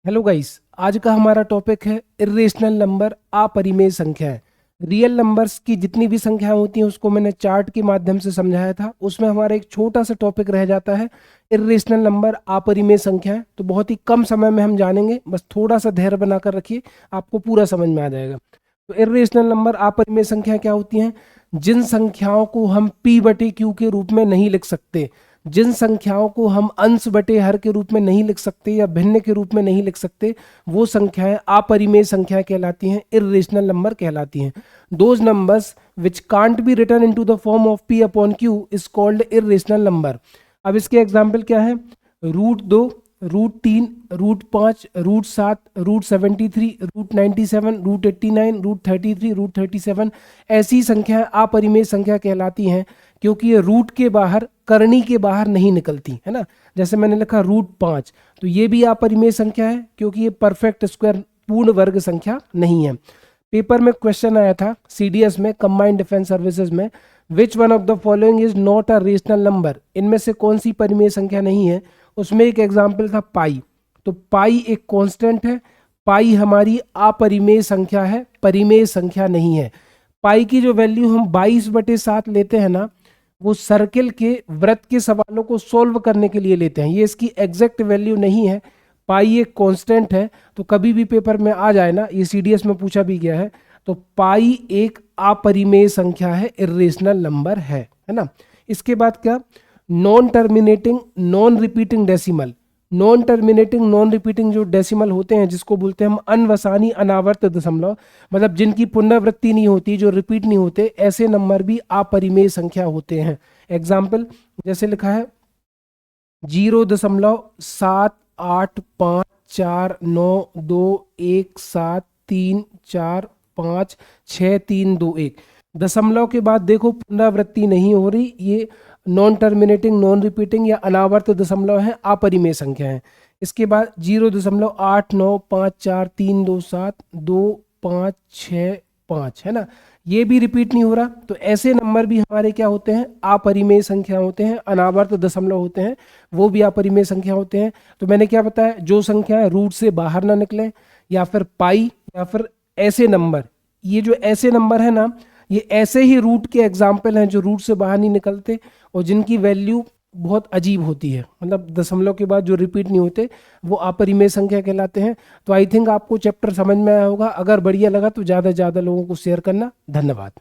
Hello guys, आज का हमारा टॉपिक है इर्रेशनल नंबर, अपरिमेय संख्याएं। रियल नंबर्स की जितनी भी संख्याएं होती हैं उसको मैंने चार्ट के माध्यम से समझाया था। उसमें हमारा एक छोटा सा टॉपिक रह जाता है इर्रेशनल नंबर, अपरिमेय संख्याएं। तो बहुत ही कम समय में हम जानेंगे, बस थोड़ा सा धैर्य बनाकर रखिए, आपको पूरा समझ में आ जाएगा। तो इर्रेशनल नंबर, अपरिमेय संख्याएं क्या होती हैं? जिन संख्याओं को हम p बटे q के रूप में नहीं लिख सकते, जिन संख्याओं को हम अंश बटे हर के रूप में नहीं लिख सकते या भिन्न के रूप में नहीं लिख सकते, वो संख्याएं अपरिमेय संख्याएं कहलाती हैं, इर्रेशनल नंबर कहलाती हैं। Those numbers which can't be written into the form of p upon q is called irrational number. अब इसके एग्जाम्पल क्या है? √2, √3, √5, √7, √73, √97, √89, √33, √37 ऐसी संख्याएं अपरिमेय संख्या कहलाती हैं क्योंकि ये रूट के बाहर, करनी के बाहर नहीं निकलती, है ना। जैसे मैंने लिखा √5, तो ये भी अपरिमेय संख्या है क्योंकि ये परफेक्ट स्क्वायर, पूर्ण वर्ग संख्या नहीं है। पेपर में क्वेश्चन आया था CDS में, कंबाइंड डिफेंस सर्विसेज में, which one of the following is not a rational number, इनमें से कौन सी परिमेय संख्या नहीं है। उसमें एक एग्जाम्पल था पाई। तो पाई एक कांस्टेंट है, पाई हमारी अपरिमेय संख्या है, परिमेय संख्या नहीं है। पाई की जो वैल्यू हम 22/7 लेते हैं ना, वो सर्किल के वृत्त के सवालों को सॉल्व करने के लिए लेते हैं, ये इसकी एग्जैक्ट वैल्यू नहीं है। पाई एक कांस्टेंट है, तो कभी भी पेपर में आ जाए ना, ये CDS में पूछा भी गया है, तो पाई एक अपरिमेय संख्या है, इर्रेशनल नंबर है ना। इसके बाद क्या? Non terminating non repeating decimal. Non terminating non repeating जो डेसिमल होते हैं, जिसको बोलते हैं हम अनवसानी अनावर्त दशमलव, मतलब जिनकी पुनरावृत्ति नहीं होती, जो रिपीट नहीं होते, ऐसे नंबर भी अपरिमेय संख्या होते हैं। एग्जाम्पल जैसे लिखा है 0.785492173543456321। दशमलव के बाद देखो पुनरावृत्ति नहीं हो रही, ये नॉन टर्मिनेटिंग नॉन रिपीटिंग या अनावर्त दशमलव है, अपरिमेय संख्या है। इसके बाद 0.8954327256 है ना, ये भी रिपीट नहीं हो रहा। तो ऐसे नंबर भी हमारे क्या होते हैं? अपरिमेय संख्या होते हैं, अनावर्त दशमलव होते हैं, वो भी अपरिमेय संख्या होते हैं। तो मैंने क्या बताया, जो संख्याएं रूट से बाहर ना निकले, या फिर पाई, या फिर ऐसे नंबर, ये जो ऐसे नंबर है ना, ये ऐसे ही रूट के एग्जाम्पल हैं जो रूट से बाहर नहीं निकलते और जिनकी वैल्यू बहुत अजीब होती है, मतलब दशमलव के बाद जो रिपीट नहीं होते, वो अपरिमेय संख्या कहलाते हैं। तो आई थिंक आपको चैप्टर समझ में आया होगा। अगर बढ़िया लगा तो ज़्यादा से ज़्यादा लोगों को शेयर करना। धन्यवाद।